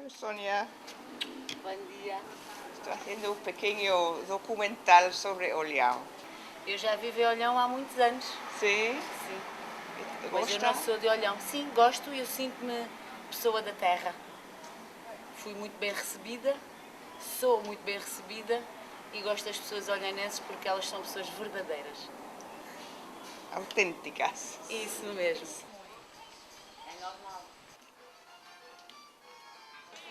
Sonia, Bom dia. estoy haciendo un pequeño documental sobre Olhão. Eu já vivo em Olhão há muitos anos. Sim? Sim. ¿Te Mas eu gusta? não sou de Olhão. Sim, gosto e eu sinto-me pessoa da terra. Fui muito bem recebida, sou muito bem recebida e gosto das pessoas olhanenses porque elas são pessoas verdadeiras. Auténticas. Isso mesmo. É normal.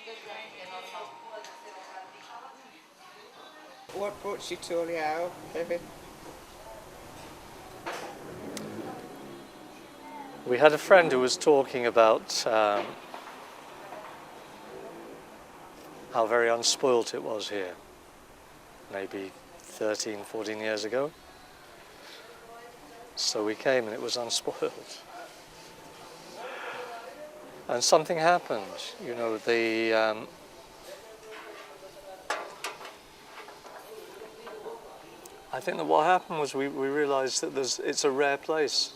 É normal. What brought you to Olhão, David? We had a friend who was talking about how very unspoilt it was here, maybe 13, 14 years ago. So we came and it was unspoilt. And something happened, you know, I think that what happened was we realized that it's a rare place.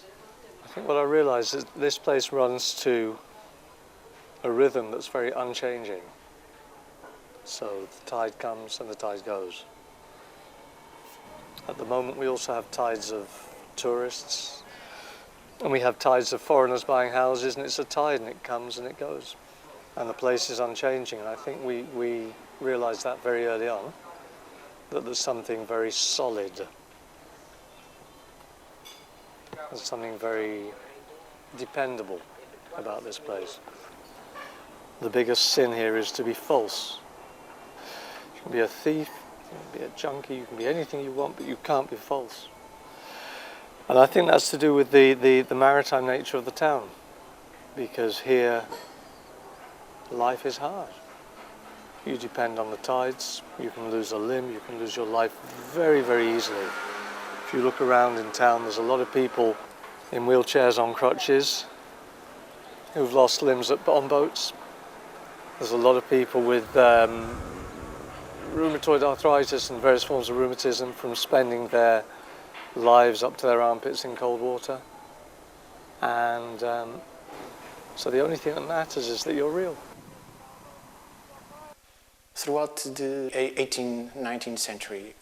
I think what I realized is this place runs to a rhythm that's very unchanging. So the tide comes and the tide goes. At the moment we also have tides of tourists and we have tides of foreigners buying houses, and it's a tide and it comes and it goes. And the place is unchanging, and I think we realized that very early on, that there's something very solid. There's something very dependable about this place. The biggest sin here is to be false. You can be a thief, you can be a junkie, you can be anything you want, but you can't be false. And I think that's to do with the maritime nature of the town, because here life is hard. You depend on the tides, you can lose a limb, you can lose your life very, very easily. If you look around in town, there's a lot of people in wheelchairs on crutches who've lost limbs on boats. There's a lot of people with rheumatoid arthritis and various forms of rheumatism from spending their lives up to their armpits in cold water. And so the only thing that matters is that you're real. Throughout the 18th, 19th century,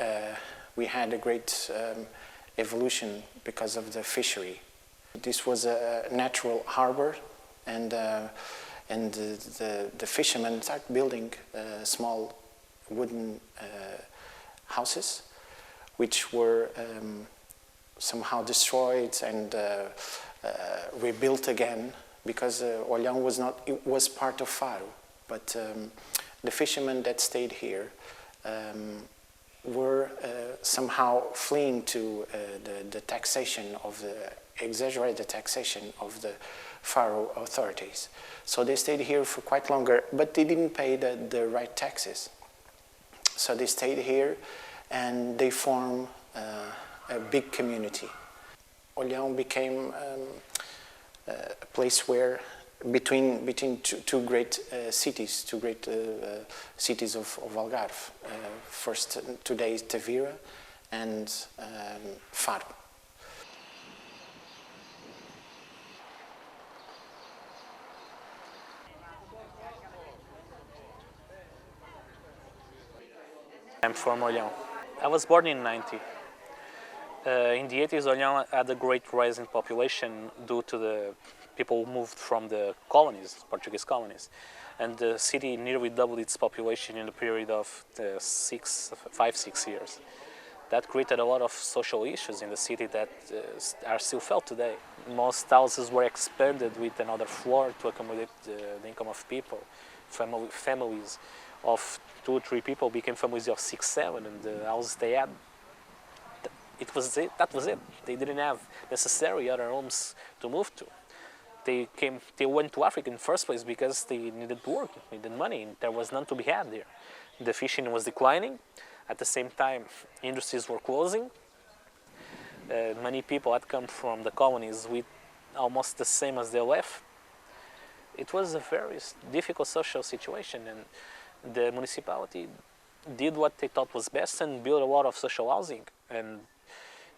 we had a great evolution because of the fishery. This was a natural harbor, and the fishermen started building small wooden houses, which were somehow destroyed and rebuilt again, because Olhão was part of Faro, but the fishermen that stayed here were somehow fleeing to the taxation of the exaggerated taxation of the Faro authorities. So they stayed here for quite longer, but they didn't pay the right taxes. So they stayed here and they formed a big community. Olhão became a place where between two great cities, cities of Algarve. First today is Tavira and Faro. I'm from Olhão. I was born in 90. In the 80s, Olhão had a great rise in population due to the people who moved from the colonies, Portuguese colonies. And the city nearly doubled its population in the period of 5-6 years. That created a lot of social issues in the city that are still felt today. Most houses were expanded with another floor to accommodate the income of people. Families of 2 or 3 people became families of 6, 7, and the houses they had, that was it. They didn't have necessarily other homes to move to. They went to Africa in the first place because they needed work, needed money, and there was none to be had there. The fishing was declining. At the same time, industries were closing. Many people had come from the colonies with almost the same as they left. It was a very difficult social situation, and the municipality did what they thought was best and built a lot of social housing. And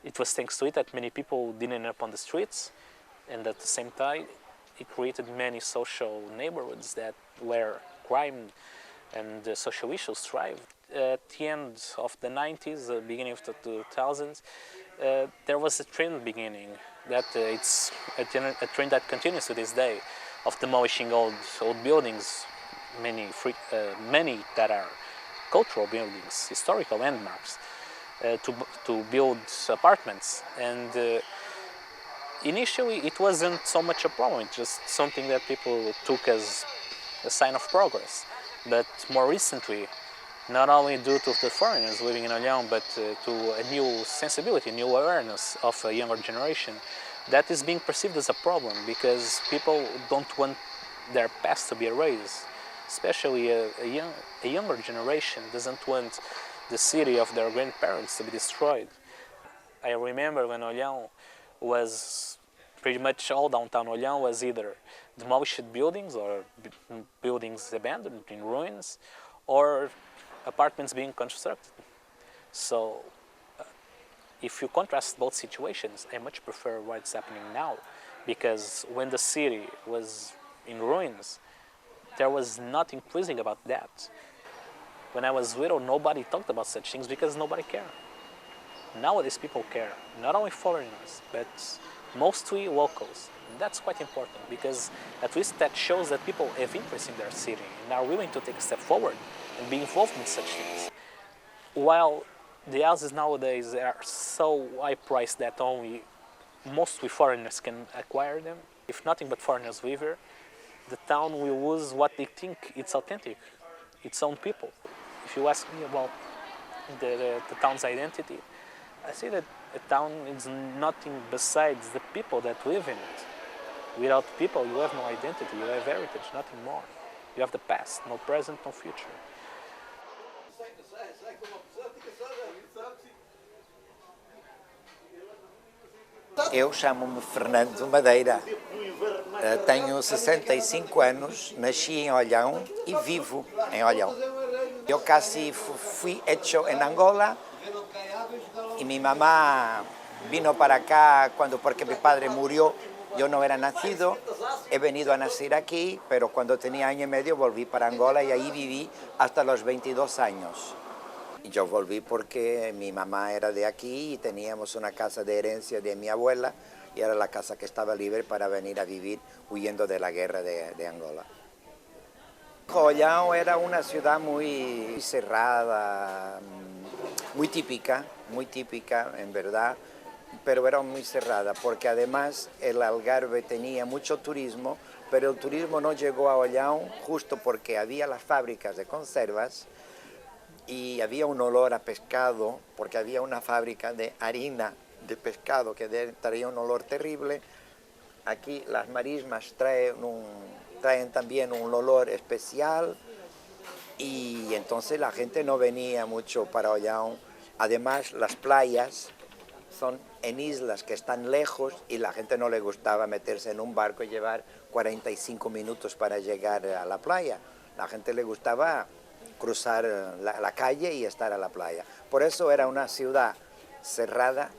it was thanks to it that many people didn't end up on the streets, and at the same time, it created many social neighborhoods that were crime and social issues thrive. At the end of the 90s, the beginning of the 2000s, there was a trend beginning that it's a trend that continues to this day of demolishing old buildings, many that are cultural buildings, historical landmarks, to build apartments. And initially, it wasn't so much a problem, it's just something that people took as a sign of progress. But more recently, not only due to the foreigners living in Olhão, but to a new sensibility, new awareness of a younger generation, that is being perceived as a problem because people don't want their past to be erased. Especially a younger generation doesn't want the city of their grandparents to be destroyed. I remember when Olhão was pretty much all downtown Olhão was either demolished buildings or buildings abandoned in ruins or apartments being constructed. So if you contrast both situations, I much prefer what's happening now because when the city was in ruins, there was nothing pleasing about that. When I was little, nobody talked about such things because nobody cared. Nowadays, people care, not only foreigners, but mostly locals. And that's quite important because at least that shows that people have interest in their city and are willing to take a step forward and be involved in such things. While the houses nowadays are so high-priced that only mostly foreigners can acquire them, if nothing but foreigners live here, the town will lose what they think it's authentic, its own people. If you ask me about the town's identity, I say that a town is nothing besides the people that live in it. Without people, you have no identity, you have heritage, nothing more. You have the past, no present, no future. Eu chamo-me Fernando Madeira, tenho 65 anos, nasci em Olhão e vivo em Olhão. Eu casi fui hecho en Angola y mi mamá vino para acá porque mi padre murió, yo no era nacido, he venido a nacer aquí, pero cuando tenía año y medio volví para Angola y ahí viví hasta los 22 años. Yo volví porque mi mamá era de aquí y teníamos una casa de herencia de mi abuela y era la casa que estaba libre para venir a vivir huyendo de la guerra de Angola. Olhão era una ciudad muy cerrada, muy típica en verdad, pero era muy cerrada porque además el Algarve tenía mucho turismo, pero el turismo no llegó a Olhão justo porque había las fábricas de conservas y había un olor a pescado, porque había una fábrica de harina de pescado que traía un olor terrible. Aquí las marismas traen también un olor especial y entonces la gente no venía mucho para Olhão. Además, las playas son en islas que están lejos y la gente no le gustaba meterse en un barco y llevar 45 minutos para llegar a la playa. La gente le gustaba cruzar la calle y estar a la playa. Por eso era una ciudad cerrada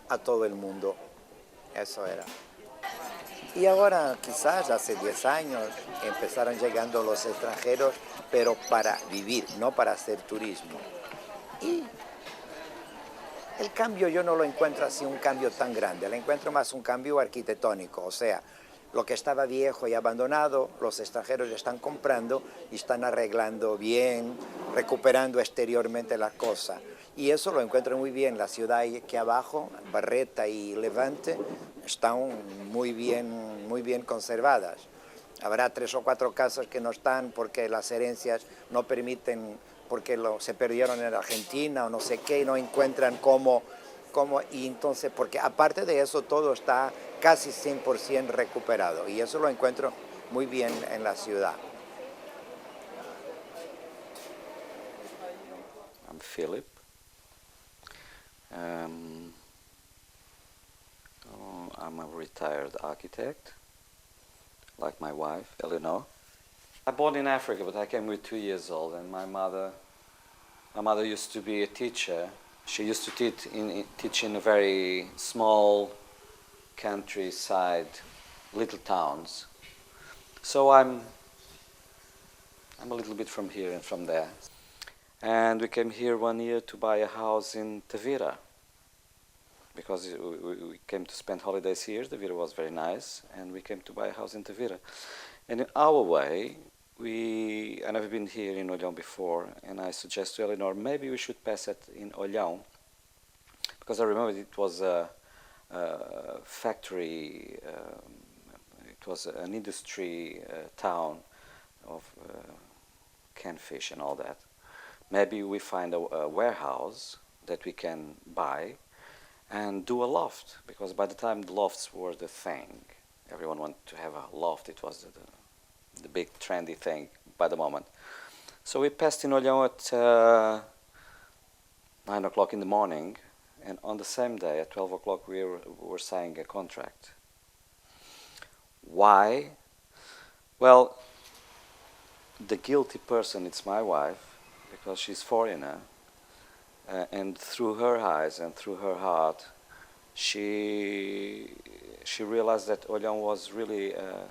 a todo el mundo. Eso era. Y ahora, quizás hace 10 años, empezaron llegando los extranjeros, pero para vivir, no para hacer turismo. Y el cambio yo no lo encuentro así un cambio tan grande, lo encuentro más un cambio arquitectónico, o sea, lo que estaba viejo y abandonado, los extranjeros están comprando y están arreglando bien, recuperando exteriormente la cosa. Y eso lo encuentro muy bien. La ciudad aquí abajo, Barreta y Levante, están muy bien conservadas. Habrá 3 o 4 casas que no están porque las herencias no permiten, porque se perdieron en Argentina o no sé qué, y no encuentran cómo, y entonces, porque aparte de eso todo está casi 100% recuperado y eso lo encuentro muy bien en la ciudad. I'm Philip. I'm a retired architect, like my wife, Eleanor. I born in Africa, but I came with 2 years old, and my mother used to be a teacher. She used to teach in a very small countryside, little towns. So I'm I'm a little bit from here and from there. And we came here 1 year to buy a house in Tavira, because we came to spend holidays here. Tavira was very nice, and we came to buy a house in Tavira. And in our way, I've never been here in Olhão before, and I suggest to Eleanor, maybe we should pass it in Olhão, because I remember it was a factory, it was an industry town of canned fish and all that. Maybe we find a warehouse that we can buy and do a loft, because by the time the lofts were the thing, everyone wanted to have a loft. It was the big trendy thing by the moment. So we passed in Olhão at 9 o'clock in the morning, and on the same day at 12 o'clock we were signing a contract. Why? Well, the guilty person, it's my wife, because she's foreigner, and through her eyes and through her heart, she realized that Olhão was really a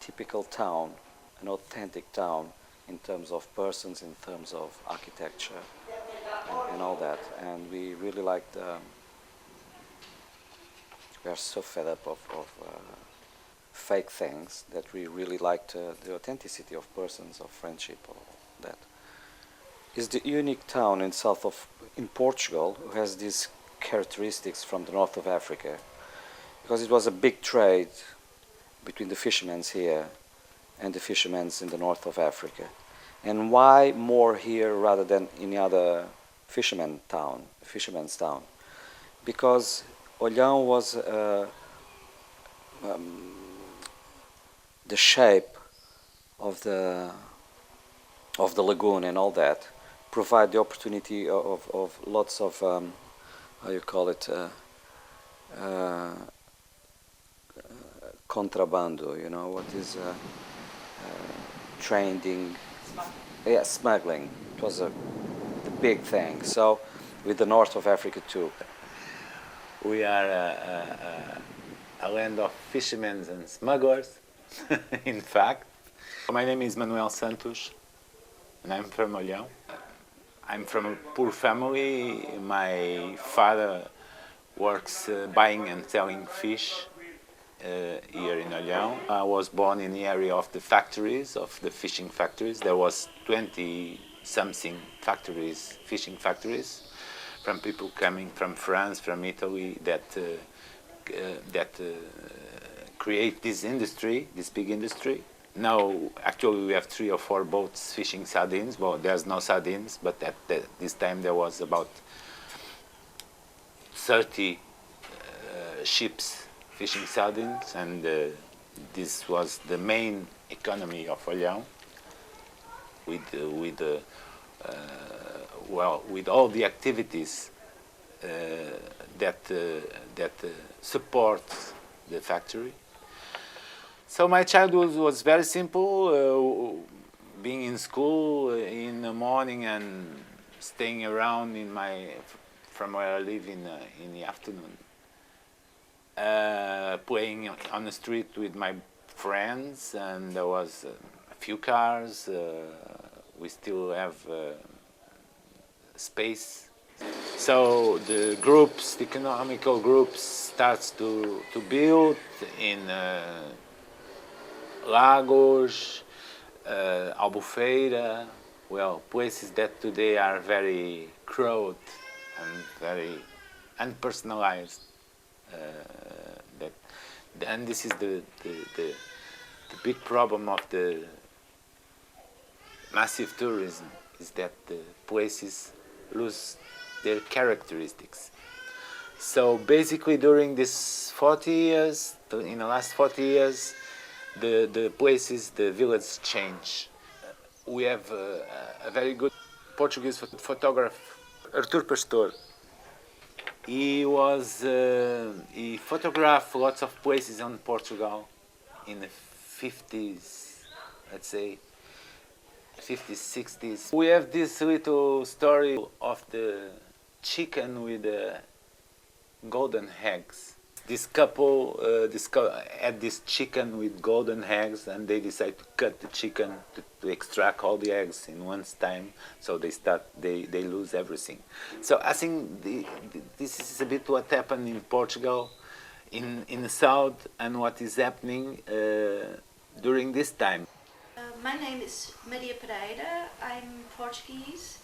typical town, an authentic town in terms of persons, in terms of architecture, and all that. And we really liked. We are so fed up of fake things that we really liked the authenticity of persons, of friendship, all that. It's the unique town in Portugal who has these characteristics from the north of Africa, because it was a big trade between the fishermen here and the fishermen in the north of Africa. And why more here rather than any other fisherman's town? Because Olhão was the shape of the lagoon and all that provide the opportunity of lots of how you call it, contrabando, you know, what is trading, yeah, smuggling. It was the big thing. So with the north of Africa too. We are a land of fishermen and smugglers, in fact. My name is Manuel Santos, and I'm from Olhão. I'm from a poor family. My father works buying and selling fish here in Olhão. I was born in the area of the factories, of the fishing factories. There was 20-something factories, fishing factories, from people coming from France, from Italy, that create this industry, this big industry. Now, actually, we have 3 or 4 boats fishing sardines. Well, there's no sardines, but at this time there was about 30 ships fishing sardines, and this was the main economy of Olhão, with all the activities that support the factory. So my childhood was very simple, being in school in the morning and staying around from where I live in the afternoon. Playing on the street with my friends, and there was a few cars. We still have space. So the groups, the economical groups, starts to build in Lagos, Albufeira, well, places that today are very crowded and very unpersonalized. And this is the big problem of the massive tourism, is that the places lose their characteristics. So basically during this 40 years, in the last 40 years, the places, the villages change. We have a very good Portuguese photographer, Artur Pastor. He photographed lots of places in Portugal in the 50s, let's say, 50s, 60s. We have this little story of the chicken with the golden eggs. this couple had this chicken with golden eggs, and they decide to cut the chicken to extract all the eggs in one's time. So they lose everything. So I think this is a bit what happened in Portugal, in the south, and what is happening during this time. My name is Maria Pereira. I'm Portuguese.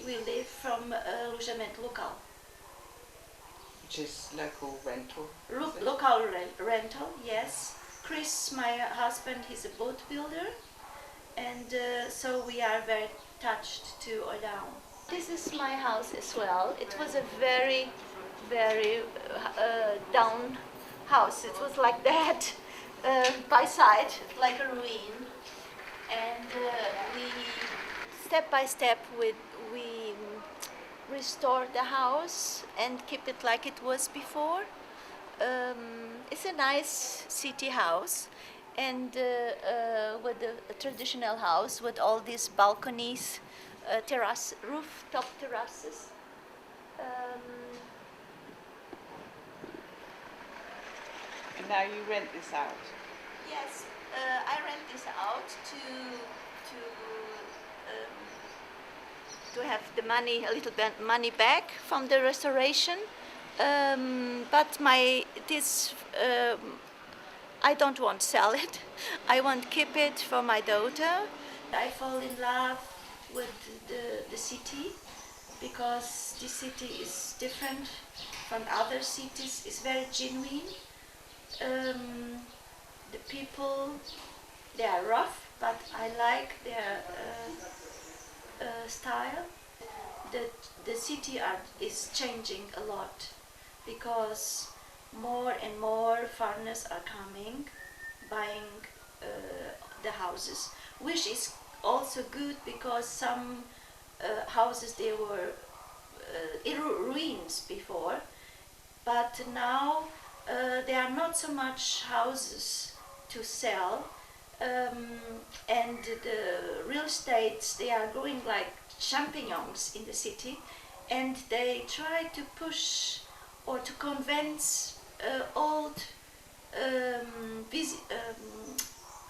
We live from alojamento local. Which is local rental. Local rental, yes. Chris, my husband, he's a boat builder, and so we are very attached to Olhão. This is my house as well. It was a very, very down house. It was like that, by side, like a ruin. And we, step by step, we restore the house and keep it like it was before. It's a nice city house, and with a traditional house with all these balconies, rooftop terraces. And now you rent this out? Yes, I rent this out to have the money, a little bit money back from the restoration. But I don't want to sell it. I want to keep it for my daughter. I fall in love with the city because this city is different from other cities. It's very genuine. The people, they are rough, but I like their style. The city is changing a lot because more and more foreigners are coming, buying the houses, which is also good because some houses, they were in ruins before, but now there are not so much houses to sell, and the real estates, they are growing like champignons in the city, and they try to push or to convince old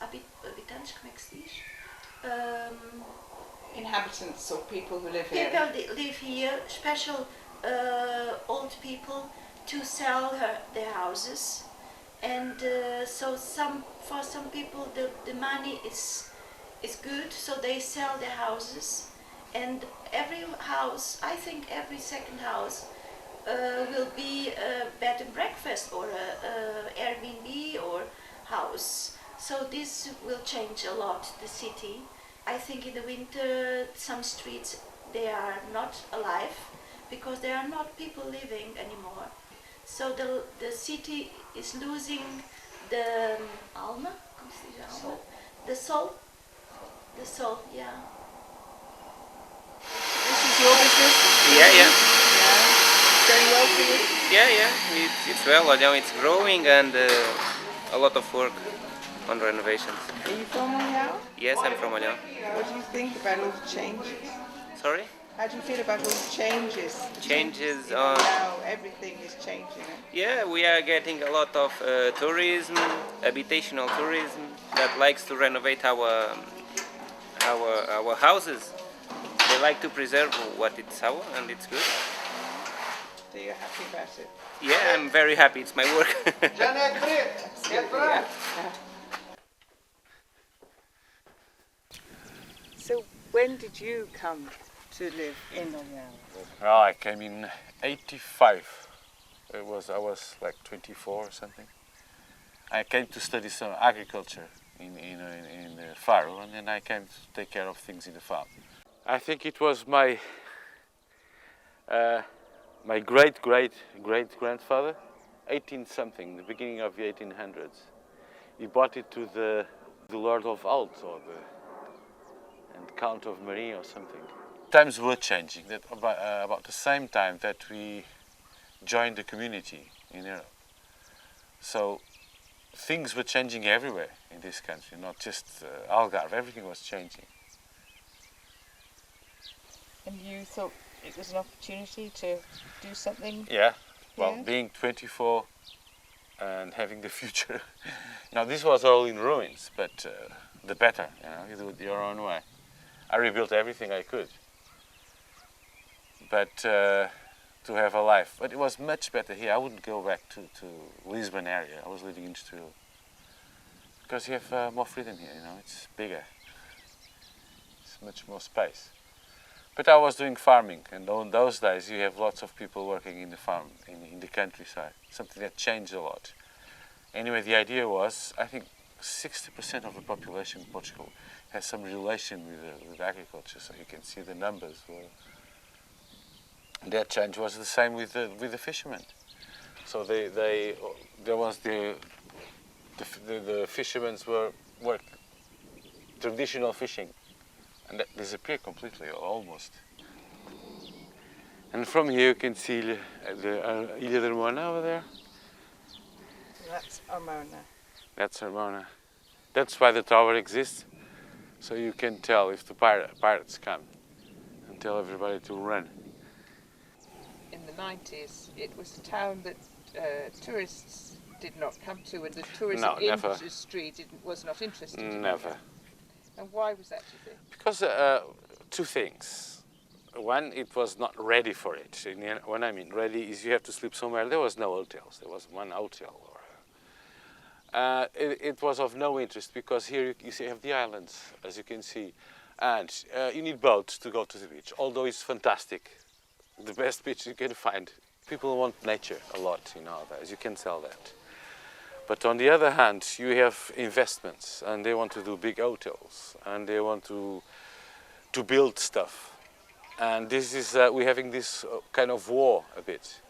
habitantes, como é que se diz? Inhabitants or people who live here? People that live here, special old people, to sell their houses. And so for some people the money is good, so they sell their houses. And every house, I think every second house will be a bed and breakfast or a Airbnb or house. So this will change a lot the city. I think in the winter some streets, they are not alive because there are not people living anymore. So the city is losing the alma, como se diz alma? The soul. The soul, yeah. This is your business? Yeah. Yeah. Going well for you? Yeah. It's well. Olhão, it's growing, and a lot of work on renovations. Are you from Olhão? Yes, I'm from Olhão. What do you think about all the changes? Sorry? How do you feel about all the changes? Changes in on... Olhão, everything is changing. Yeah, we are getting a lot of tourism, habitational tourism, that likes to renovate our houses. They like to preserve what it's our, and it's good. So you're happy about it? Yeah, I'm very happy. It's my work. Absolutely, yeah. So when did you come to live in Olhão? Oh, I came in '85. I was like 24 or something. I came to study some agriculture in the Faro, and then I came to take care of things in the farm. I think it was my my great grandfather, 18 something, the beginning of the 1800s. He bought it to the Lord of Alt and Count of Marie or something. Times were changing. That about the same time that we joined the community in Europe. So things were changing everywhere in this country, not just Algarve. Everything was changing. And you thought it was an opportunity to do something? Yeah. Well, Yeah. being 24, and having the future. Now this was all in ruins, but the better, you do it your own way. I rebuilt everything I could, but to have a life. But it was much better here. I wouldn't go back to Lisbon area. I was living in Estoril. Because you have more freedom here, it's bigger. It's much more space. But I was doing farming, and in those days you have lots of people working in the farm, in the countryside, something that changed a lot. Anyway, the idea was, I think 60% of the population in Portugal has some relation with agriculture, so you can see the numbers. That change was the same with the fishermen. So there was the fishermen were traditional fishing, and that disappeared completely, almost. And from here you can see the Ilha de Armona over there. That's Armona. That's Armona. That's why the tower exists, so you can tell if the pirates come and tell everybody to run. In the 90s, it was a town that tourists did not come to, and the tourism industry was not interested in it. Never. And why was that, do you think? Because two things. One, it was not ready for it. When I mean ready, is you have to sleep somewhere. There was no hotels. There was one hotel. It was of no interest because here you have the islands, as you can see, and you need boats to go to the beach. Although it's fantastic, the best beach you can find. People want nature a lot in Algarve. You can tell that. But on the other hand, you have investments, and they want to do big hotels, and they want to build stuff. And this is we're having this kind of war a bit,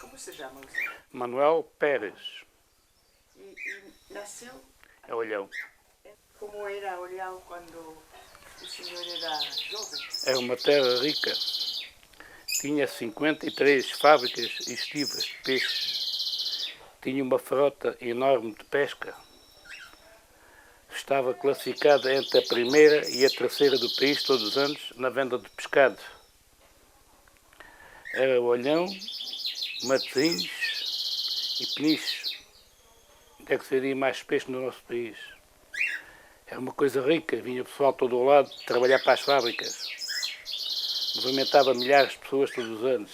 Como se chama? Manuel Pérez, E nasceu? é Olhão. Como era Olhão quando o senhor era jovem? É uma terra rica. Tinha 53 fábricas e estivas de peixes. Tinha uma frota enorme de pesca. Estava classificada entre a primeira e a terceira do país todos os anos na venda de pescado. Era Olhão, Matosinhos e Peniche. Onde é que seria mais peixe no nosso país? Era uma coisa rica, vinha o pessoal todo ao lado trabalhar para as fábricas. Movimentava milhares de pessoas todos os anos.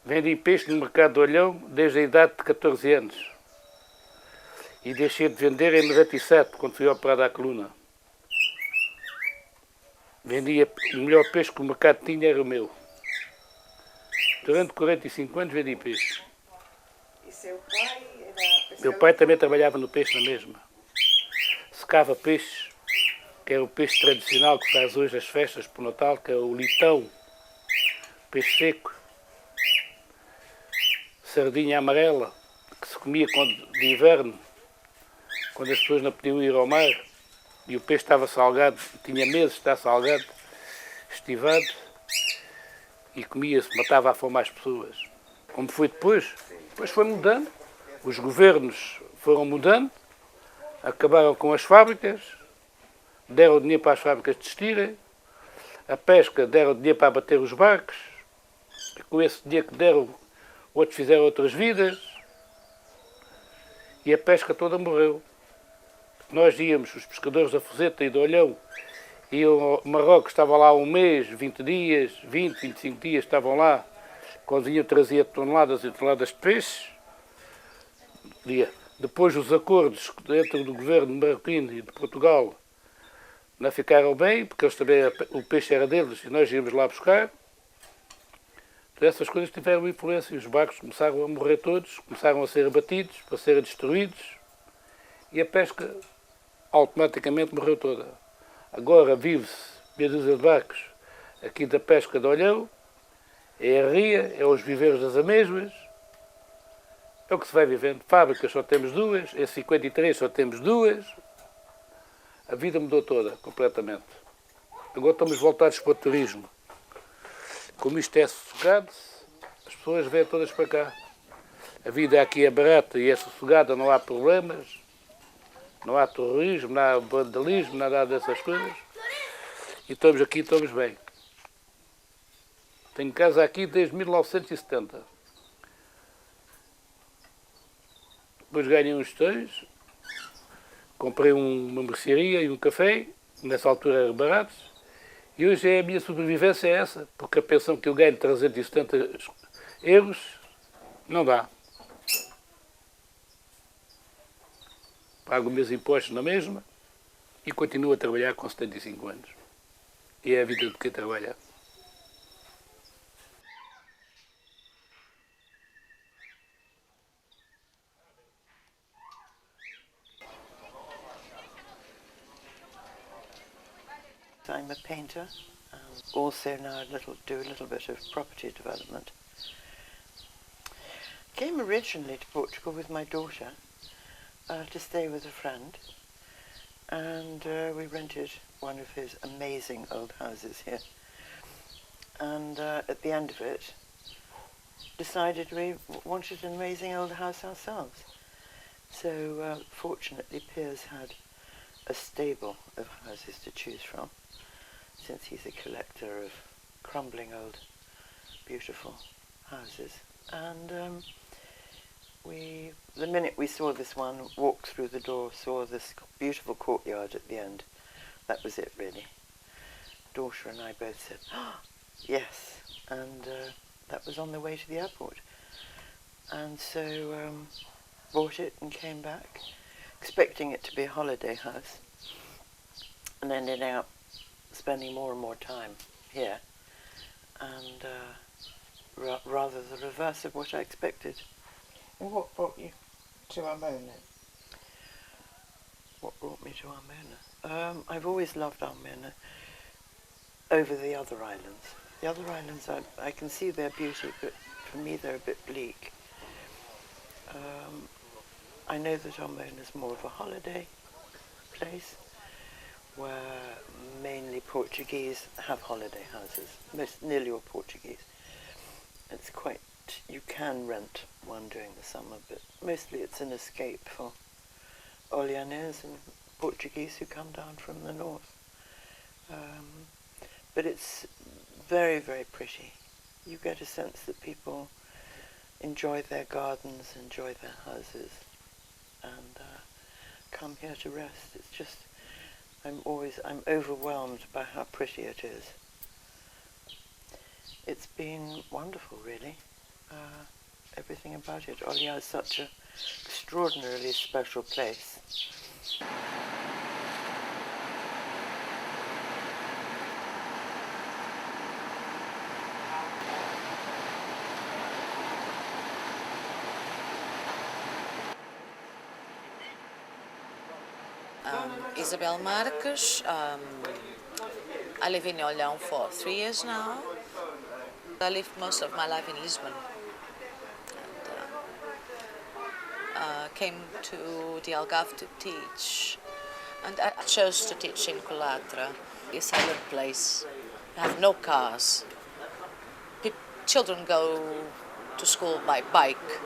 Vendi peixe no mercado de Olhão desde a idade de 14 anos. E deixei de vender em 97, quando fui operado à coluna. Vendia o melhor peixe que o mercado tinha, era o meu. Durante 45 anos vendi peixe. E seu pai era pescador? Meu pai também trabalhava no peixe na mesma. Secava peixe, que é o peixe tradicional que faz hoje as festas por Natal, que é o litão, peixe seco. Sardinha amarela, que se comia de inverno, quando as pessoas não podiam ir ao mar, e o peixe estava salgado, tinha meses de estar salgado, estivado, e comia-se, matava à fome às pessoas. Como foi depois? Depois foi mudando, os governos foram mudando, acabaram com as fábricas, deram dinheiro para as fábricas desistirem, a pesca deram dinheiro para abater os barcos, e com esse dinheiro que deram, outros fizeram outras vidas, e a pesca toda morreu. Nós íamos, os pescadores da Fuseta e do Olhão, iam ao Marrocos, estavam lá um mês, 20 dias, 20, 25 dias, estavam lá, quando vinham trazia toneladas e toneladas de peixe. Depois os acordos dentro do governo marroquino e de Portugal não ficaram bem, porque eles também, o peixe era deles e nós íamos lá buscar. Então essas coisas tiveram influência e os barcos começaram a morrer todos, começaram a ser abatidos, a ser destruídos e a pesca automaticamente morreu toda. Agora vive-se meia dúzia de barcos aqui da pesca de Olhão, é a ria, é os viveiros das amêijoas, é o que se vai vivendo. Fábricas só temos duas, em 53 só temos duas, A vida mudou toda, completamente. Agora estamos voltados para o turismo. Como isto é sossegado, as pessoas vêm todas para cá. A vida aqui é barata e é sossegada, não há problemas, não há terrorismo, não há vandalismo, nada dessas coisas. E estamos aqui, estamos bem. Tenho casa aqui desde 1970. Depois ganhei uns tons, comprei uma mercearia e um café, nessa altura eram baratos, e hoje a minha sobrevivência é essa, porque a pensão que eu ganho de 370 euros não dá. Pago meus impostos na mesma e continuo a trabalhar com 75 anos. E é a vida de quem trabalha. I'm a painter, and also now do a little bit of property development. Came originally to Portugal with my daughter to stay with a friend, and we rented one of his amazing old houses here. And at the end of it, decided we wanted an amazing old house ourselves. So fortunately, Piers had a stable of houses to choose from, since he's a collector of crumbling old, beautiful houses. And the minute we saw this one, walked through the door, saw this beautiful courtyard at the end, that was it really. Daughter and I both said, oh, yes, and that was on the way to the airport. And so bought it and came back, expecting it to be a holiday house, and ended up spending more and more time here, and rather the reverse of what I expected. And what brought you to Amamos? What brought me to Amamos? I've always loved Amamos over the other islands. The other islands, I can see their beauty, but for me they're a bit bleak. I know that Olhão is more of a holiday place, where mainly Portuguese have holiday houses, nearly all Portuguese. It's quite, you can rent one during the summer, but mostly it's an escape for Olhanenses and Portuguese who come down from the north. But it's very, very pretty. You get a sense that people enjoy their gardens, enjoy their houses, and come here to rest. It's just, I'm overwhelmed by how pretty it is. It's been wonderful, really. Everything about it. Olhão is such an extraordinarily special place. Isabel Marques. I live in Olhão for 3 years now. I lived most of my life in Lisbon. And, came to the Algarve to teach. And I chose to teach in Colatra. It's a silent place. You have no cars. Children go to school by bike.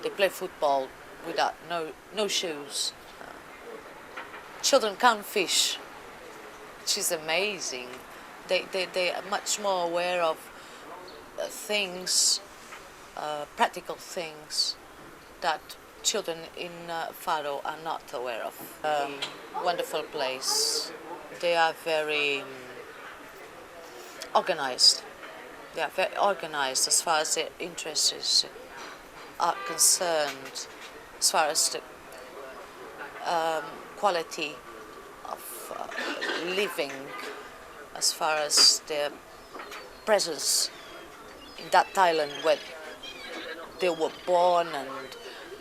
They play football without no shoes. Children can't fish, which is amazing. They are much more aware of things, practical things, that children in Faro are not aware of. Wonderful place. They are very organized. They are very organized as far as their interests are concerned, as far as the quality of living, as far as their presence in that island where they were born and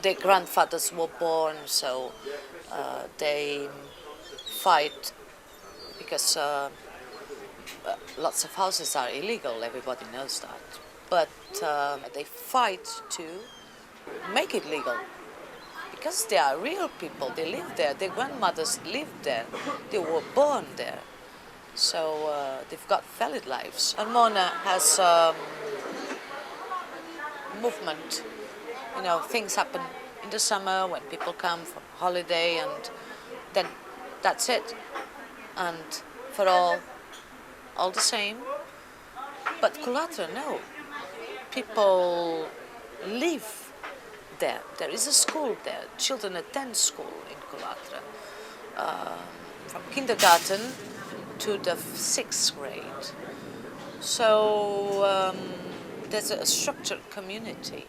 their grandfathers were born, so they fight because lots of houses are illegal, everybody knows that. But they fight to make it legal, because they are real people. They live there. Their grandmothers lived there. They were born there. So they've got valid lives. And Mona has movement. You know, things happen in the summer when people come from holiday, and then that's it. And for all the same. But Coulatra, no. People live there. There is a school there. Children attend school in Coulatra. From kindergarten to the 6th grade. So there's a structured community.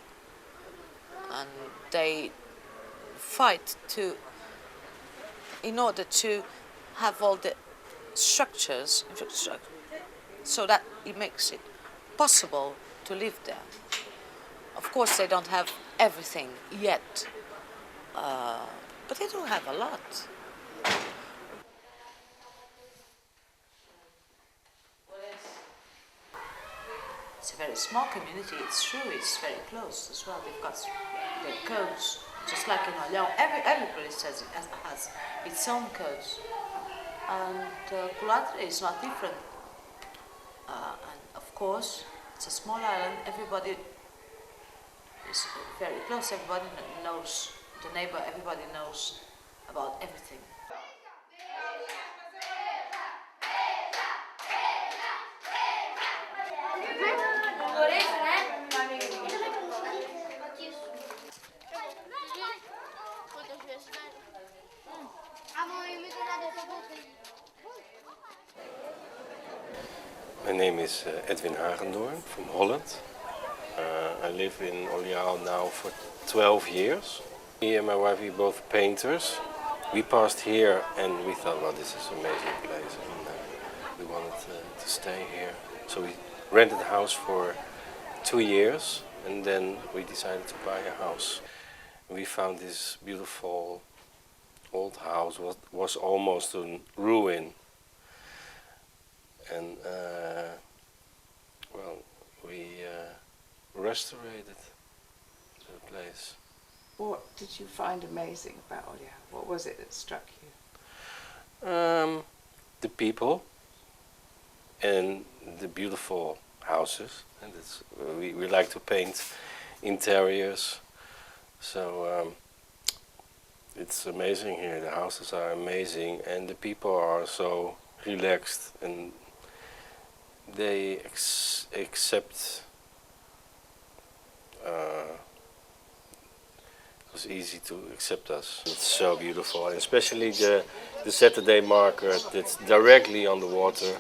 And they fight in order to have all the structures so that it makes it possible to live there. Of course, they don't have everything yet, but they do have a lot. It's a very small community, it's true, it's very close as well. They've got their codes, just like in Olhão. Every place has its own codes. And Coulatra is not different. And of course, it's a small island, everybody is very close, everybody knows the neighbor, everybody knows about everything. My name is Edwin Hagendoorn from Holland. I live in Olhão now for 12 years. Me and my wife, we're both painters. We passed here and we thought, well, this is an amazing place, and we wanted to stay here. So we rented a house for 2 years, and then we decided to buy a house. We found this beautiful old house, was almost a ruin. And well, we restorated the place. What did you find amazing about Olhão? What was it that struck you? The people and the beautiful houses. And we like to paint interiors, so it's amazing here. The houses are amazing, and the people are so relaxed, and they accept. It was easy to accept us. It's so beautiful, and especially the Saturday market that's directly on the water,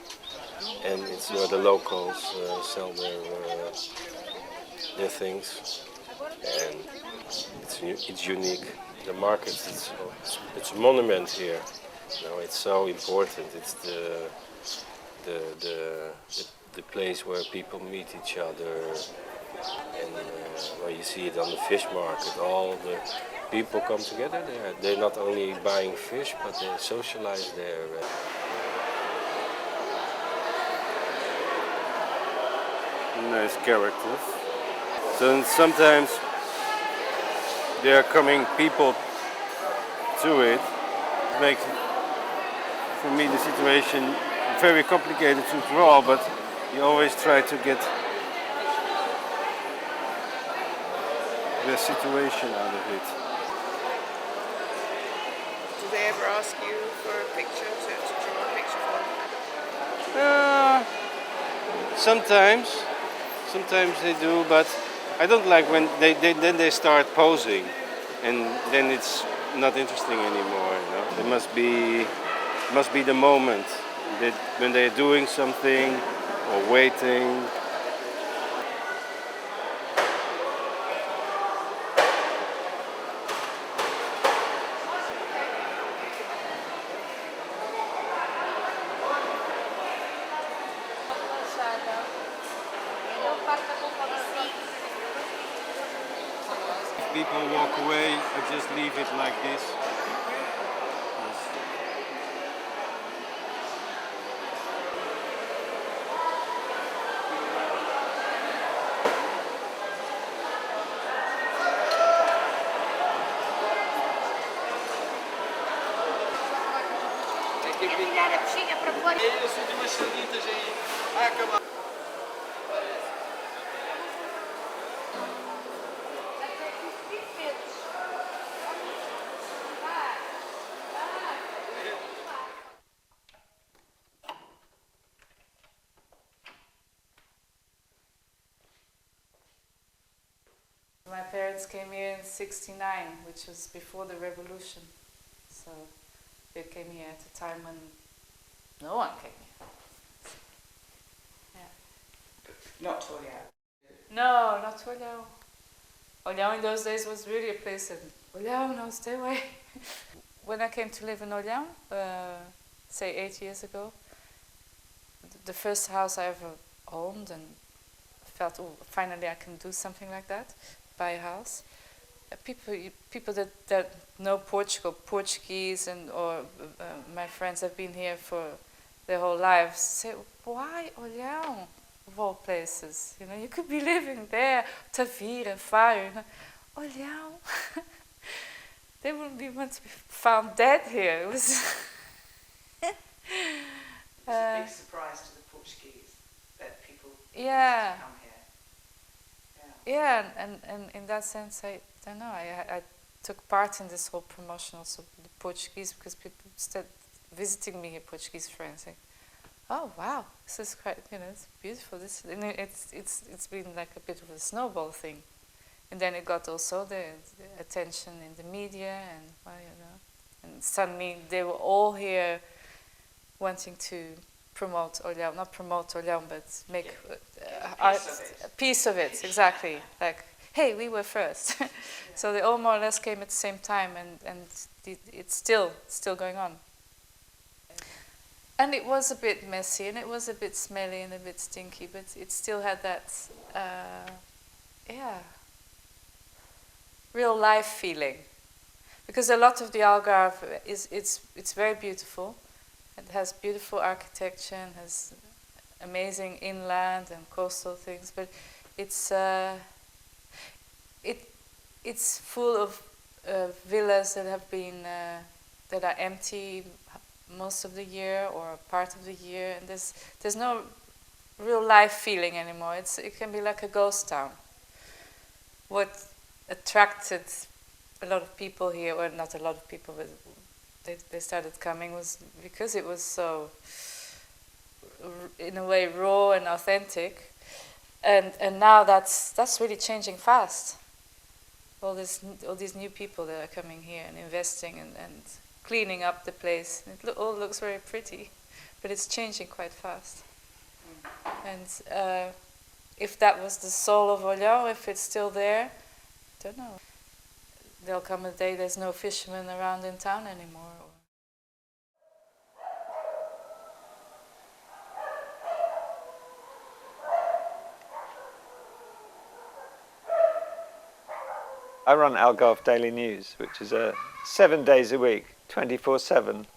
and it's where the locals sell their things, and it's unique. The market, it's a monument here. You know, it's so important. It's the place where people meet each other, and where you see it on the fish market. All the people come together there. They're not only buying fish, but they socialize there. Nice characters. So sometimes there are coming people to it. It makes it, for me, the situation very complicated to draw, but you always try to get the situation out of it. Do they ever ask you for a picture, to draw a picture for them? Sometimes they do, but I don't like when they start posing, and then it's not interesting anymore. You know? It must be the moment that when they're doing something or waiting. If people walk away, I just leave it like this. a coxinha para fora. Eu sou de umas salitas aí. Vai acabar. My parents came here in '69, which was before the revolution. So they came here at a time when no one came here. Yeah. Not Olhão. No, not Olhão. Olhão in those days was really a place that, Olhão, no, stay away. When I came to live in Olhão, say 8 years ago, the first house I ever owned and felt, oh, finally I can do something like that, buy a house. People that know Portugal, Portuguese, or my friends have been here for their whole lives, say, why Olhão, of all places? You know, you could be living there, Tavira, Fire, you know. Olhão. They wouldn't even want to be found dead here. It was It's a big surprise to the Portuguese that people come here. Yeah, and in that sense, I don't know, I took part in this whole promotion also with the Portuguese, because people started visiting me here, Portuguese friends, saying, oh wow, this is quite, you know, it's beautiful. This, and it's been like a bit of a snowball thing. And then it got also the attention in the media, and well, you know, and suddenly they were all here wanting to promote Olhão, not promote Olhão, but make a piece of it, exactly. Like, hey, we were first. So they all more or less came at the same time, and it's still going on. And it was a bit messy, and it was a bit smelly and a bit stinky, but it still had that, real life feeling. Because a lot of the Algarve it's very beautiful. It has beautiful architecture and has amazing inland and coastal things, but it's full of villas that have been that are empty most of the year or part of the year, and there's no real life feeling anymore. It can be like a ghost town. What attracted a lot of people here, or not a lot of people, but they started coming, was because it was so, in a way, raw and authentic, and now that's really changing fast. All these new people that are coming here and investing and cleaning up the place. It all looks very pretty, but it's changing quite fast. And if that was the soul of Olhão, if it's still there, I don't know. There'll come a day there's no fishermen around in town anymore. I run Algarve Daily News, which is a 7 days a week, 24/7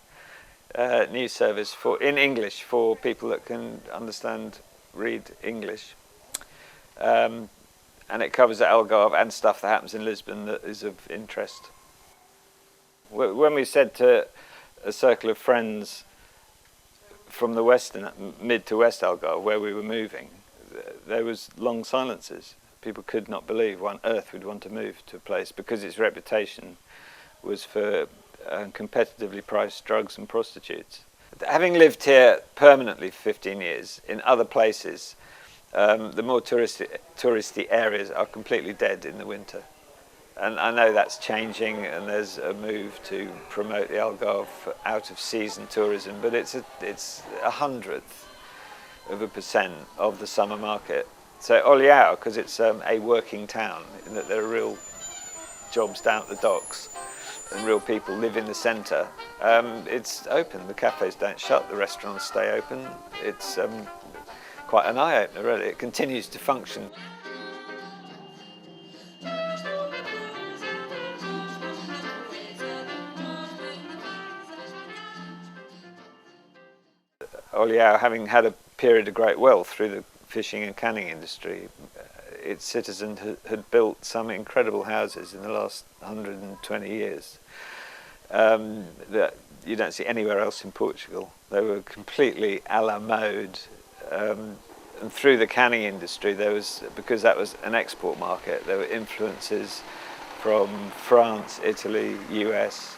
news service in English for people that can read English. And it covers the Algarve and stuff that happens in Lisbon that is of interest. When we said to a circle of friends from the mid to west Algarve, where we were moving, there was long silences. People could not believe why on earth we'd want to move to a place, because its reputation was for competitively priced drugs and prostitutes. Having lived here permanently for 15 years, in other places, the more touristy areas are completely dead in the winter. And I know that's changing, and there's a move to promote the Algarve for out-of-season tourism, but it's 0.01% of the summer market. So Olhão, because it's a working town, in that there are real jobs down at the docks, and real people live in the centre, it's open. The cafes don't shut, the restaurants stay open. It's quite an eye-opener, really. It continues to function. Olhão, having had a period of great wealth through the fishing and canning industry, its citizens had built some incredible houses in the last 120 years. you don't see anywhere else in Portugal. They were completely à la mode. And through the canning industry, there was, because that was an export market, there were influences from France, Italy, US,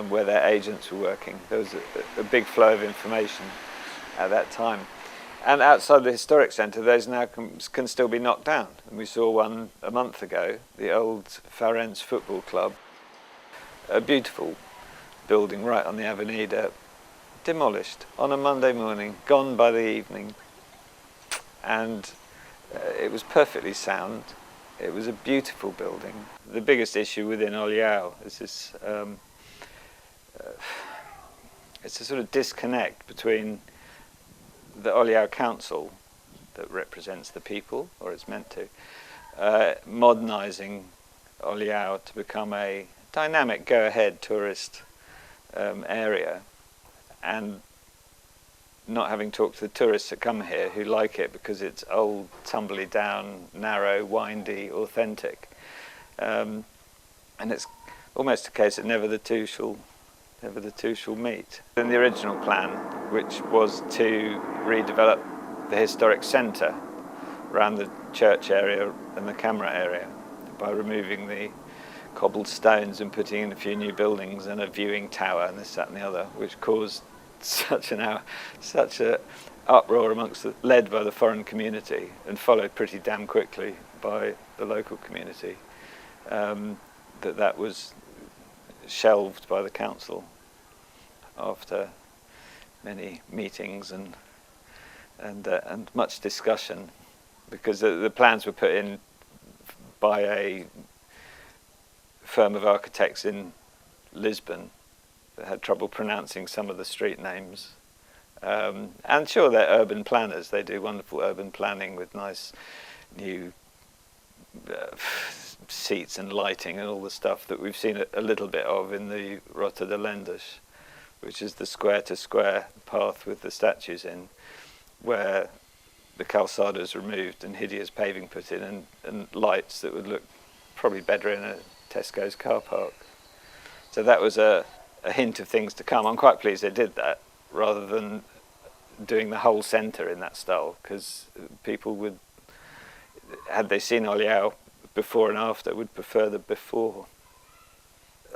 where their agents were working. There was a big flow of information at that time. And outside the historic centre, those now can still be knocked down. And we saw one a month ago, the old Farense Football Club, a beautiful building right on the Avenida, demolished on a Monday morning, gone by the evening. And it was perfectly sound. It was a beautiful building. The biggest issue within Olhão is this, it's a sort of disconnect between the Olhão Council that represents the people, or it's meant to, modernising Olhão to become a dynamic go-ahead tourist area, and not having talked to the tourists that come here who like it because it's old, tumbly down, narrow, windy, authentic. And it's almost a case that never the two shall meet. In the original plan, which was to redevelop the historic centre around the church area and the camera area by removing the cobbled stones and putting in a few new buildings and a viewing tower and this, that and the other, which caused such a uproar led by the foreign community and followed pretty damn quickly by the local community, that was shelved by the council after many meetings and much discussion, because the plans were put in by a firm of architects in Lisbon that had trouble pronouncing some of the street names. And sure, they're urban planners. They do wonderful urban planning with nice new seats and lighting and all the stuff that we've seen a little bit of in the Rota de Lendas, which is the square-to-square path with the statues in, where the calçada is removed and hideous paving put in, and lights that would look probably better in a Tesco's car park. So that was a hint of things to come. I'm quite pleased they did that, rather than doing the whole centre in that style, because people would, had they seen Olhão before and after, would prefer the before.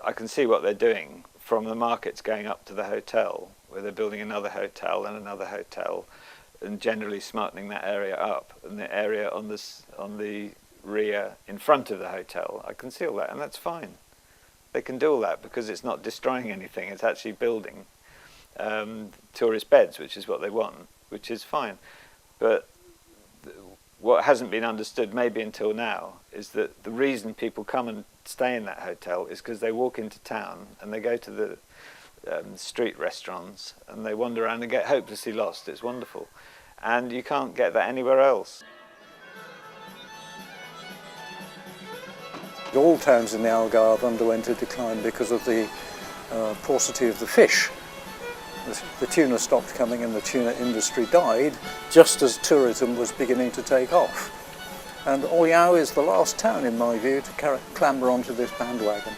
I can see what they're doing from the markets going up to the hotel, where they're building another hotel and another hotel, and generally smartening that area up, and the area on the rear in front of the hotel. I can see all that, and that's fine. They can do all that because it's not destroying anything. It's actually building tourist beds, which is what they want, which is fine. But what hasn't been understood, maybe until now, is that the reason people come and stay in that hotel is because they walk into town and they go to the street restaurants and they wander around and get hopelessly lost. It's wonderful. And you can't get that anywhere else. All towns in the Algarve underwent a decline because of the paucity of the fish. The tuna stopped coming and the tuna industry died just as tourism was beginning to take off. And Olhão is the last town, in my view, to clamber onto this bandwagon.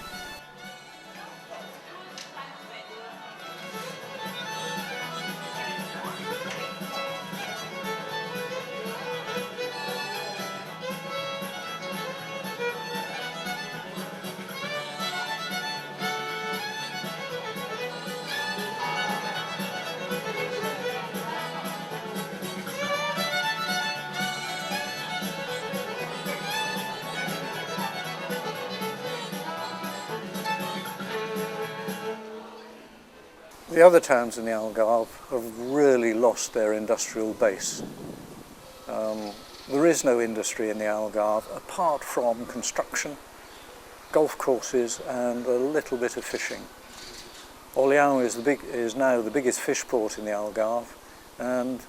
The other towns in the Algarve have really lost their industrial base. There is no industry in the Algarve apart from construction, golf courses and a little bit of fishing. Olhão is now the biggest fish port in the Algarve, and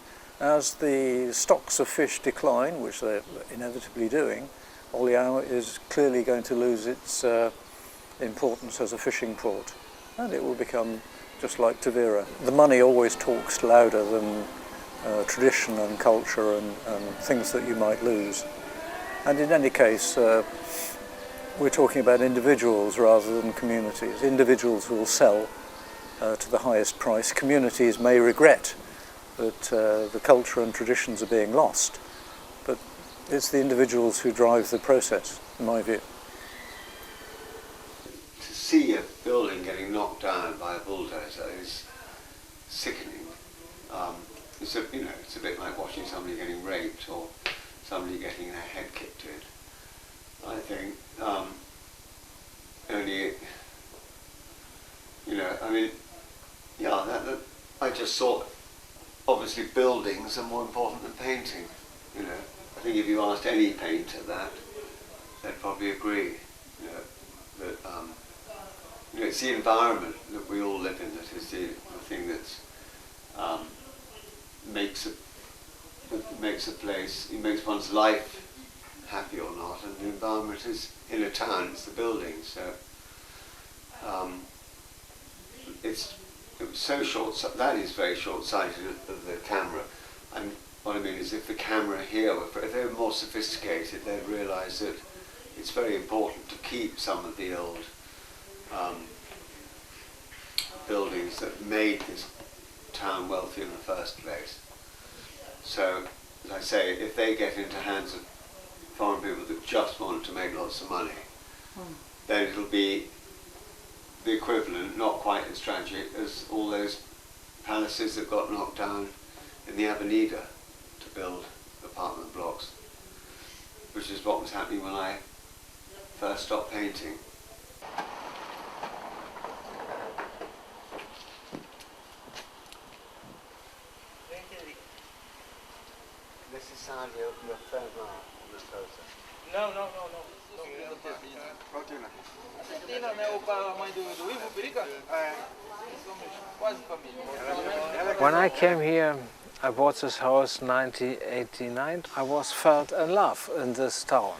as the stocks of fish decline, which they're inevitably doing, Olhão is clearly going to lose its importance as a fishing port, and it will become just like Tavira. The money always talks louder than tradition and culture and things that you might lose. And in any case, we're talking about individuals rather than communities. Individuals will sell to the highest price, communities may regret that the culture and traditions are being lost, but it's the individuals who drive the process, in my view. To see a building getting knocked down by a bulldozer is sickening. It's a bit like watching somebody getting raped or somebody getting their head kicked in. I think I just thought obviously buildings are more important than painting. I think if you asked any painter that, they'd probably agree. That it's the environment that we all live in that is the thing that's makes a place, it makes one's life happy or not, and the environment is, in a town, it's the building. So it was so that is very short-sighted of the camera. And what I mean is, if the camera here, if they were more sophisticated, they'd realise that it's very important to keep some of the old buildings that made this town wealthy in the first place. So, as I say, if they get into hands of foreign people that just want to make lots of money, then it'll be the equivalent, not quite as tragic as all those palaces that got knocked down in the Avenida to build apartment blocks, which is what was happening when I first stopped painting. Necessario una ferma una cosa. No. When I came here, I bought this house in 1989. I felt in love in this town.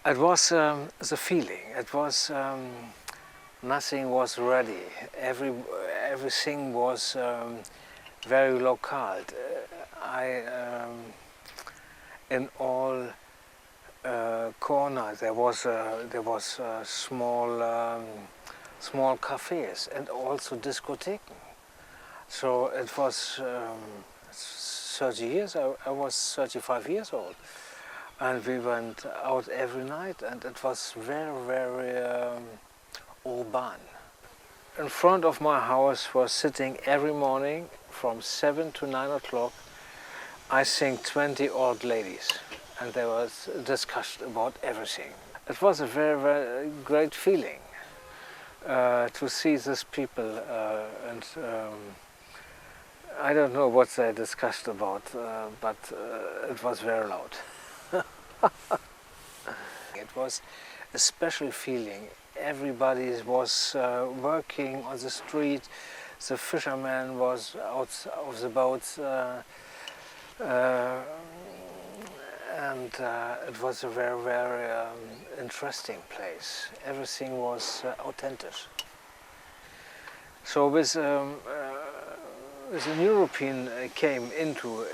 It was the feeling. It was nothing was ready. Everything was very local. In all corners there was small cafes and also discotheques. So it was 30 years. I was 35 years old, and we went out every night, and it was very, very urban. In front of my house was sitting every morning from 7 to 9 o'clock, I think 20 old ladies, and there was discussion about everything. It was a very, very great feeling to see these people, and I don't know what they discussed about, but it was very loud. It was a special feeling. Everybody was working on the street. The fisherman was out of the boats, and it was a very, very interesting place. Everything was authentic. So with an European came into,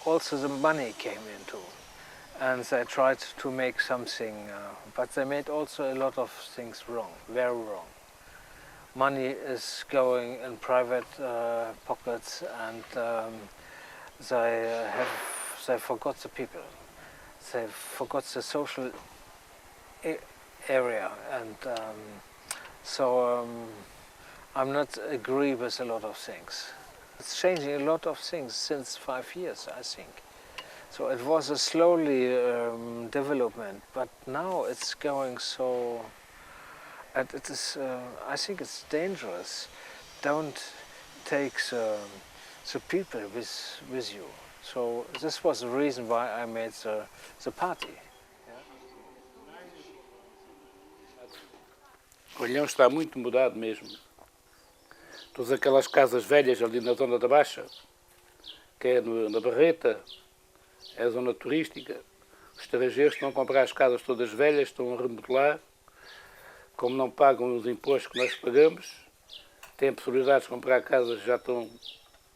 also the money came into, and they tried to make something, but they made also a lot of things wrong, very wrong. Money is going in private pockets, and they forgot the people. They forgot the social area, and so I'm not agree with a lot of things. It's changing a lot of things since 5 years, I think. So it was a slowly development, but now it's going so. And it is. I think it's dangerous. Don't take the people with you. So this was the reason why I made the party. Olhão está muito mudado mesmo. Todas aquelas casas velhas ali na zona da Baixa, que é na Barreta, é a zona turística. Os estrangeiros estão a comprar as casas todas velhas, estão a remodelar. Como não pagam os impostos que nós pagamos, têm a possibilidade de comprar casas que já estão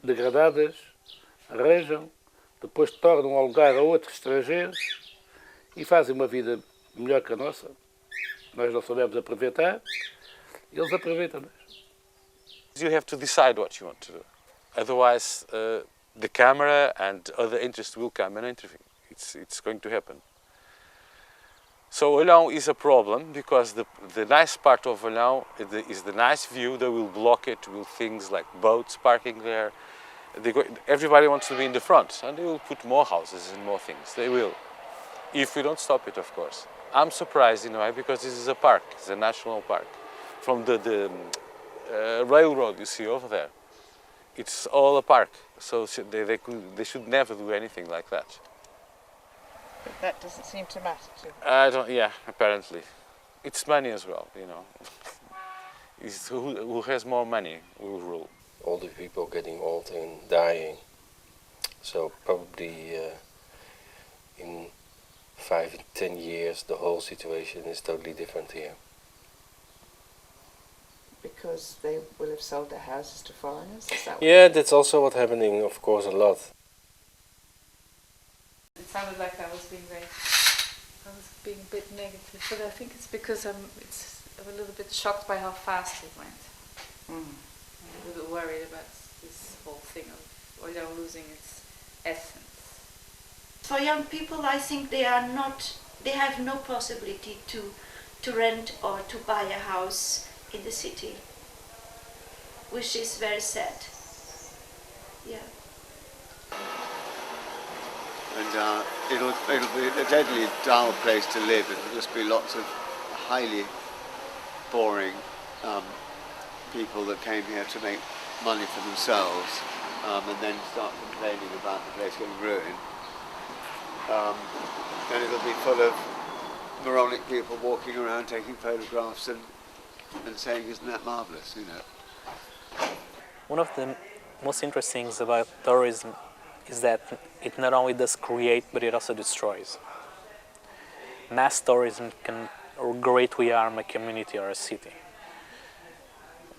degradadas, arranjam, depois tornam ao lugar a outros estrangeiros e fazem uma vida melhor que a nossa. Nós não sabemos aproveitar, e eles aproveitam-nos. You have to decide what you want to do. Otherwise, the camera and other interests will come and intervene. It's going to happen. So Olhão is a problem because the nice part of Olhão is the nice view. They will block it with things like boats parking there. Everybody wants to be in the front, and they will put more houses and more things. They will, if we don't stop it, of course. I'm surprised in a way because this is a park. It's a national park. From the railroad you see over there, it's all a park. So they should never do anything like that. But that doesn't seem to matter to them. I don't. Yeah, apparently, it's money as well. You know, it's who has more money will rule. Older people getting old and dying. So probably in 5 and 10 years, the whole situation is totally different here. Because they will have sold their houses to foreigners? Is that Yeah, that's also what's happening, of course, a lot. It sounded like I was being a bit negative, but I think it's because I'm a little bit shocked by how fast it went. I'm a little bit worried about this whole thing of Olhão losing its essence. For young people, I think they have no possibility to rent or to buy a house in the city, which is very sad. Yeah. And it'll be a deadly dull place to live. It'll just be lots of highly boring people that came here to make money for themselves and then start complaining about the place getting ruined. Then it'll be full of moronic people walking around taking photographs and saying, isn't that marvellous, you know. One of the most interesting things about tourism is that it not only does create, but it also destroys. Mass tourism can greatly harm a community or a city.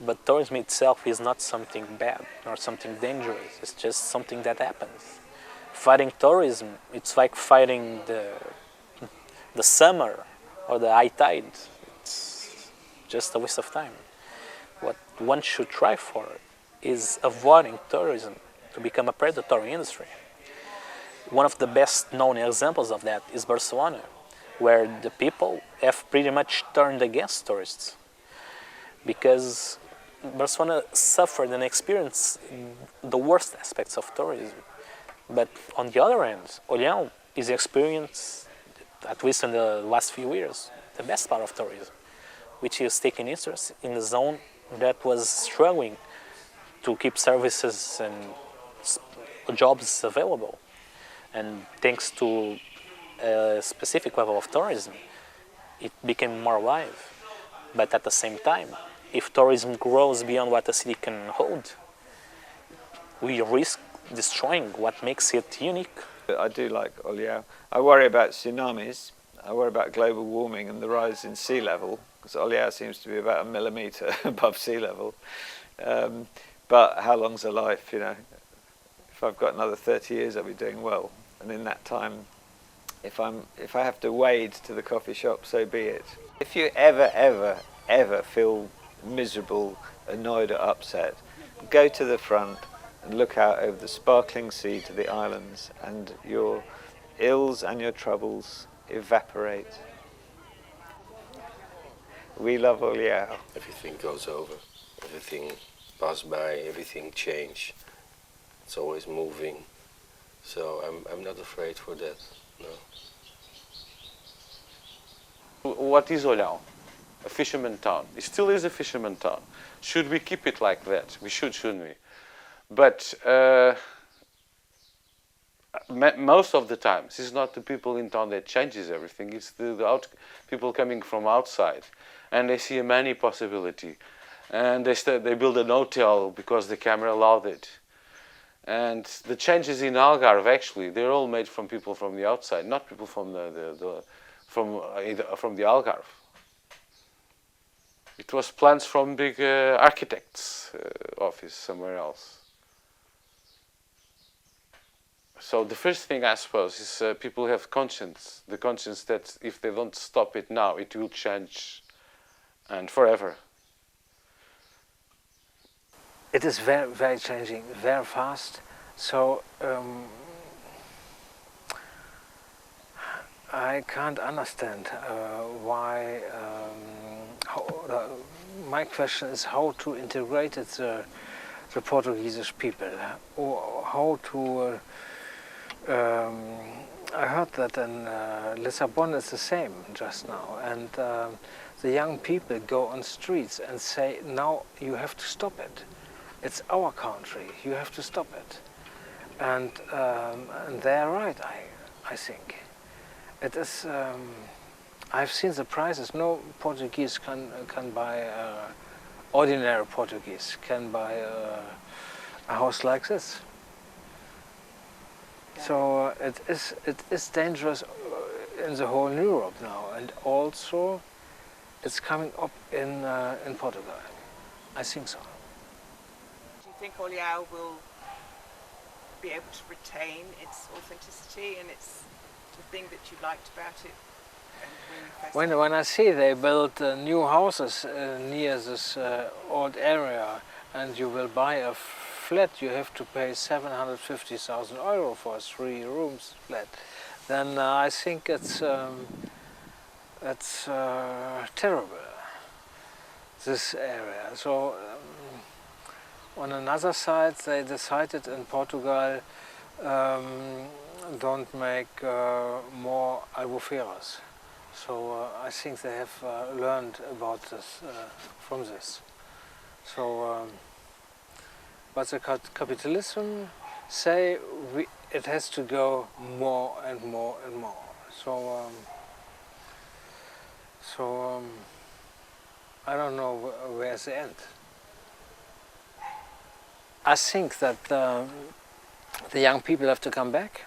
But tourism itself is not something bad or something dangerous. It's just something that happens. Fighting tourism, it's like fighting the summer or the high tide. It's just a waste of time. What one should try for is avoiding tourism to become a predatory industry. One of the best known examples of that is Barcelona, where the people have pretty much turned against tourists because Barcelona suffered and experienced the worst aspects of tourism. But on the other hand, Olhão is experienced, at least in the last few years, the best part of tourism, which is taking interest in a zone that was struggling to keep services and jobs available. And thanks to a specific level of tourism, it became more alive. But at the same time, if tourism grows beyond what a city can hold, we risk destroying what makes it unique. I do like Olhão. I worry about tsunamis. I worry about global warming and the rise in sea level, because Olhão seems to be about 1 millimetre above sea level. But how long's a life, you know? If I've got another 30 years, I'll be doing well. And in that time, if I have to wade to the coffee shop, so be it. If you ever feel miserable, annoyed or upset, go to the front and look out over the sparkling sea to the islands, and your ills and your troubles evaporate. We love Olhão. Everything goes over, everything passes by, everything changes. It's always moving. So I'm not afraid for that, no. What is Olhão? A fisherman town. It still is a fisherman town. Should we keep it like that? We should, shouldn't we? But most of the times, it's not the people in town that changes everything. It's the people coming from outside, and they see a money possibility, and they build an hotel because the camera allowed it. And the changes in Algarve, actually, they're all made from people from the outside, not people from from the Algarve. It was plans from big architects' office somewhere else. So the first thing, I suppose, is people have conscience, the conscience that if they don't stop it now, it will change, and forever. it is very, very changing, very fast. So I can't understand why. My question is how to integrate the Portuguese people, or how to. I heard that in Lisbon is the same just now, and the young people go on streets and say, "Now you have to stop it. It's our country. You have to stop it," and they're right. I think it is. I've seen the prices. No Portuguese can buy. Ordinary Portuguese can buy a house like this. So it is dangerous in the whole Europe now, and also it's coming up in Portugal. I think so. Do you think Olhão will be able to retain its authenticity and its the thing that you liked about it? When I see they build new houses near this old area, and you will buy a flat, you have to pay 750,000 euro for a 3 rooms flat, then I think it's terrible, this area. So on another side, they decided in Portugal don't make more albufeiras. So I think they have learned about this from this. So, but the capitalism say it has to go more and more and more. So, I don't know where's the end. I think that the young people have to come back.